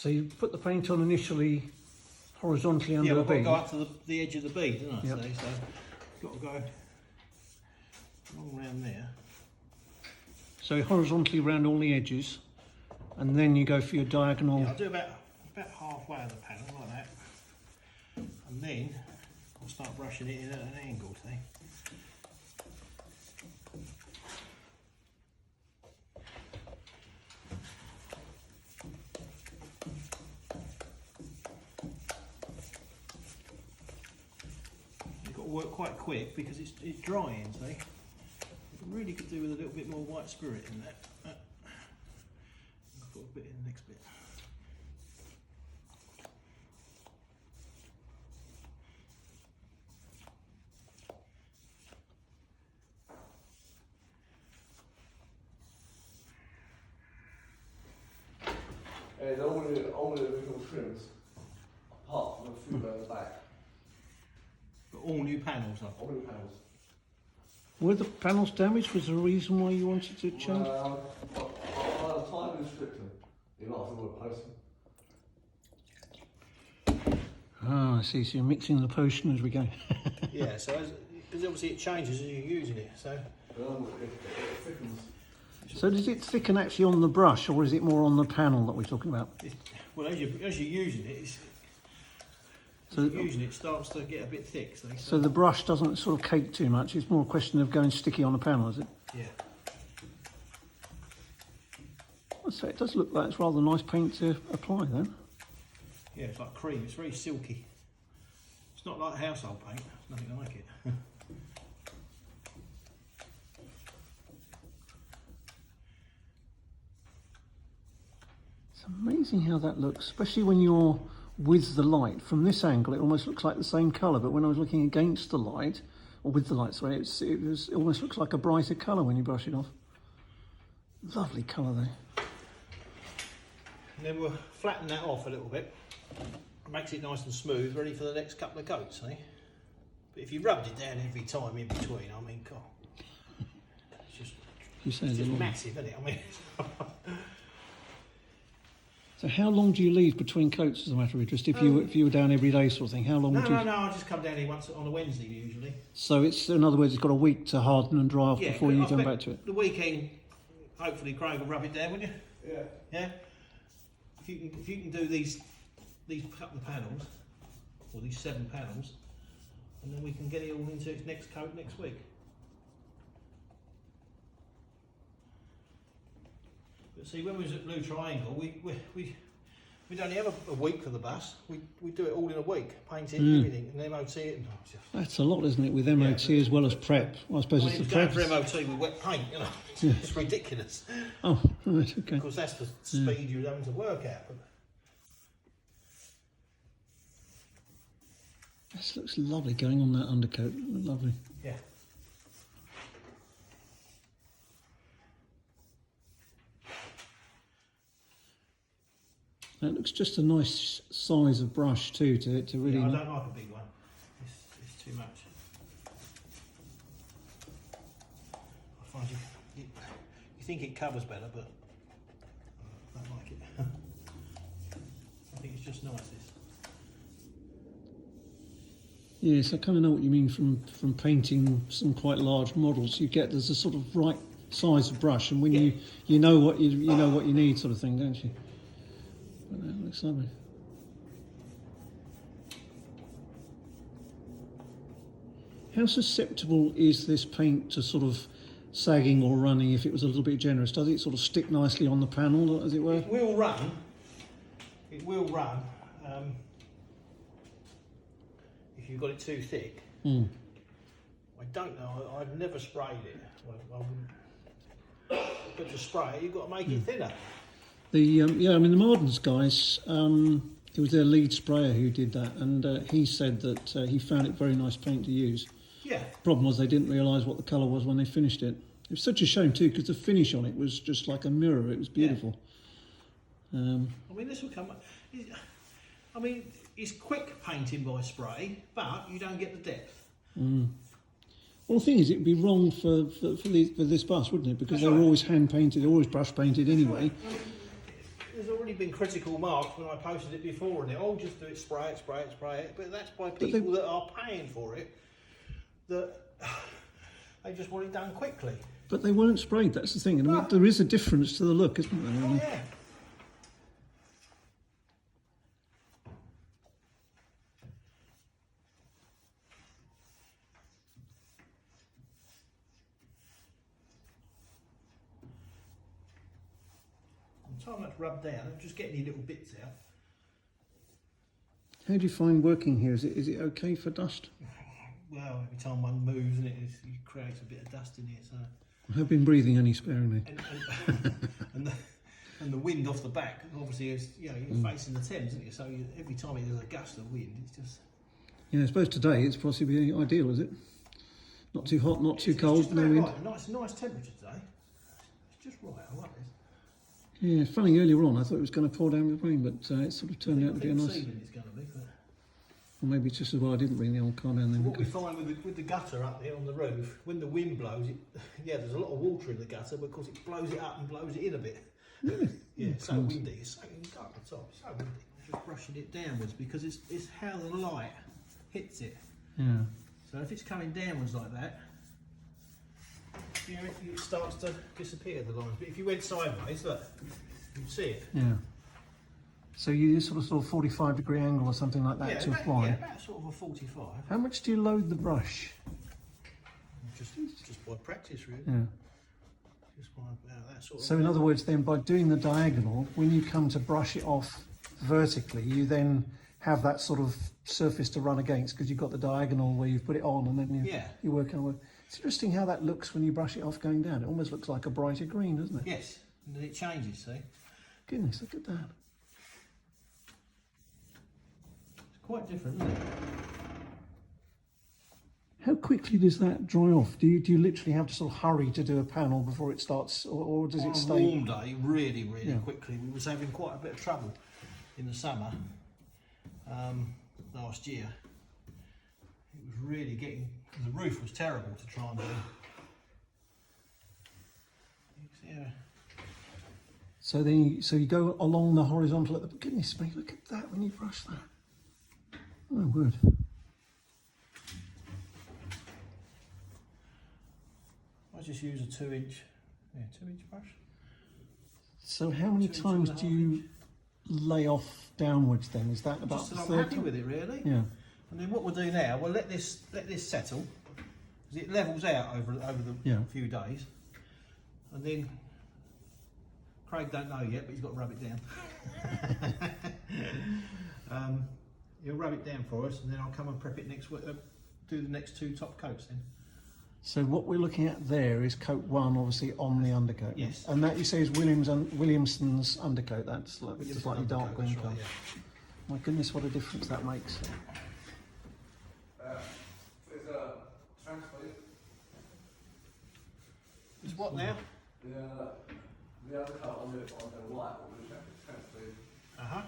So you put the paint on initially horizontally under yeah, the I've got to bead. go up to the edge of the bead, don't I? Yep. So got to go all around there. So horizontally around all the edges, and then you go for your diagonal. Yeah, I'll do about halfway of the panel like that, and then I'll start brushing it in at an angle. See. You've got to work quite quick because it's drying. See. You really could do with a little bit more white spirit in that. I'll put a bit in the next bit. And all the original trims, apart from a few around the back. But all new panels are. All new panels. Were the panels damaged? Was there a reason why you wanted to change? Well, by the time you stripped them, you might have to replace them. Ah, I see. So you're mixing the potion as we go. Yeah, so because obviously it changes as you're using it. So It thickens. So does it thicken actually on the brush, or is it more on the panel that we're talking about? well, as you're using it, it starts to get a bit thick. So the brush doesn't sort of cake too much. It's more a question of going sticky on the panel, is it? Yeah. I'd say it does look like it's rather nice paint to apply then. Yeah, it's like cream. It's very silky. It's not like household paint. There's nothing like it. It's amazing how that looks, especially when you're with the light. From this angle, it almost looks like the same colour, but when I was looking against the light, or with the light, sorry, it almost looks like a brighter colour when you brush it off. Lovely colour though. And then we'll flatten that off a little bit. Makes it nice and smooth, ready for the next couple of coats, see? But if you rubbed it down every time in between, I mean, God, it's just massive, isn't it? I mean, so how long do you leave between coats as a matter of interest? If you were down every day sort of thing, how long would you? No, I just come down here once on a Wednesday usually. So it's, in other words, it's got a week to harden and dry off before you come back to it. The weekend, hopefully Craig will rub it down, wouldn't you? Yeah. Yeah. If you can do these couple of panels, or these 7 panels, and then we can get it all into its next coat next week. But see, when we was at Blue Triangle, we'd only have a week for the bus. We do it all in a week, paint it, everything, and MOT it. And That's a lot, isn't it, with MOT as well as prep? Well, I suppose it's the prep. for MOT with wet paint, you know. It's ridiculous. Oh, right, okay. Of course, that's the speed you're having to work at. But This looks lovely going on that undercoat. Lovely. yeah. That looks just a nice size of brush too to really. Yeah, I don't like a big one. It's too much. I find you think it covers better, but I don't like it. I think it's just nice. This. Yes, I kind of know what you mean from painting some quite large models. You get there's a sort of right size of brush, and when you know what you know what you need, sort of thing, don't you? But that looks lovely. How susceptible is this paint to sort of sagging or running if it was a little bit generous? Does it sort of stick nicely on the panel, as it were? It will run. It will run. If you've got it too thick. Mm. I don't know. I've never sprayed it. But to spray it, you've got to make it thinner. Yeah, I mean the Mardens guys. It was their lead sprayer who did that, and he said that he found it very nice paint to use. Yeah. Problem was they didn't realise what the colour was when they finished it. It was such a shame too, because the finish on it was just like a mirror. It was beautiful. I mean, this will come. I mean, it's quick painting by spray, but you don't get the depth. Mm. Well, the thing is, it'd be wrong for this bus, wouldn't it? Because they were always hand painted, always brush painted anyway. there's already been critical marks when I posted it before, and oh, just do it, spray it, spray it, spray it. But that's by people that are paying for it, that they just want it done quickly. But they weren't sprayed, that's the thing. And I mean, there is a difference to the look, isn't there? Oh, yeah. By the time that's rubbed down, I'm just getting any little bits out. How do you find working here? Is it okay for dust? Well, every time one moves, and it creates a bit of dust in here, so. I have been breathing only sparingly. And the wind off the back, obviously, is, you know, you're facing the Thames, isn't you? So every time there's a gust of wind, it's just. Yeah, I suppose today it's possibly ideal, is it? Not too hot, not too cold, just no about wind. right. Nice temperature today. It's just right. I like this. Yeah, it's funny, earlier on I thought it was going to pour down with rain, but it sort of turned out to be a nice. Ceiling it's going to be. But... Or maybe it's just as well I didn't bring the old car down there. What we find with the gutter up there on the roof, when the wind blows it, yeah, there's a lot of water in the gutter, but of course it blows it up and blows it in a bit. Really? Yeah, it's so windy. It's so, you can go up the top. It's so windy. I'm just brushing it downwards because it's how the light hits it. Yeah. So if it's coming downwards like that, you know, it starts to disappear, the lines. But if you went sideways, look, you'd see it. Yeah. So you use sort of 45-degree angle or something like that to apply. Yeah, about sort of a 45. How much do you load the brush? Just by practice, really. Yeah. Just by that sort of. So in other words, then by doing the diagonal, when you come to brush it off vertically, you then have that sort of surface to run against because you've got the diagonal where you've put it on, and then you work on. It's interesting how that looks when you brush it off going down. It almost looks like a brighter green, doesn't it? Yes, and then it changes. See. Goodness, look at that. Quite different, isn't it? How quickly does that dry off? Do you literally have to sort of hurry to do a panel before it starts, or does it stay? On a warm day, really quickly. We was having quite a bit of trouble in the summer last year. It was really getting, the roof was terrible to try and do. Yeah. So then, you go along the horizontal. Goodness me, look at that when you brush that. Oh, word. I just use a 2-inch brush. So how many times do you lay off downwards then? Is that about Just the that I'm third happy time? with it, really. Yeah. And then what we'll do now, we'll let this settle, because it levels out over the few days. And then Craig don't know yet, but he's got to rub it down. He'll rub it down for us, and then I'll come and prep it next week. Do the next 2 top coats then. So what we're looking at there is coat 1, obviously on the undercoat. Yes. And that you say is Williamsons undercoat. That's like the slightly dark green colour. Yeah. My goodness, what a difference that makes. There's a transfer. It's what now? The undercoat on the white, or the transfer. Uh-huh.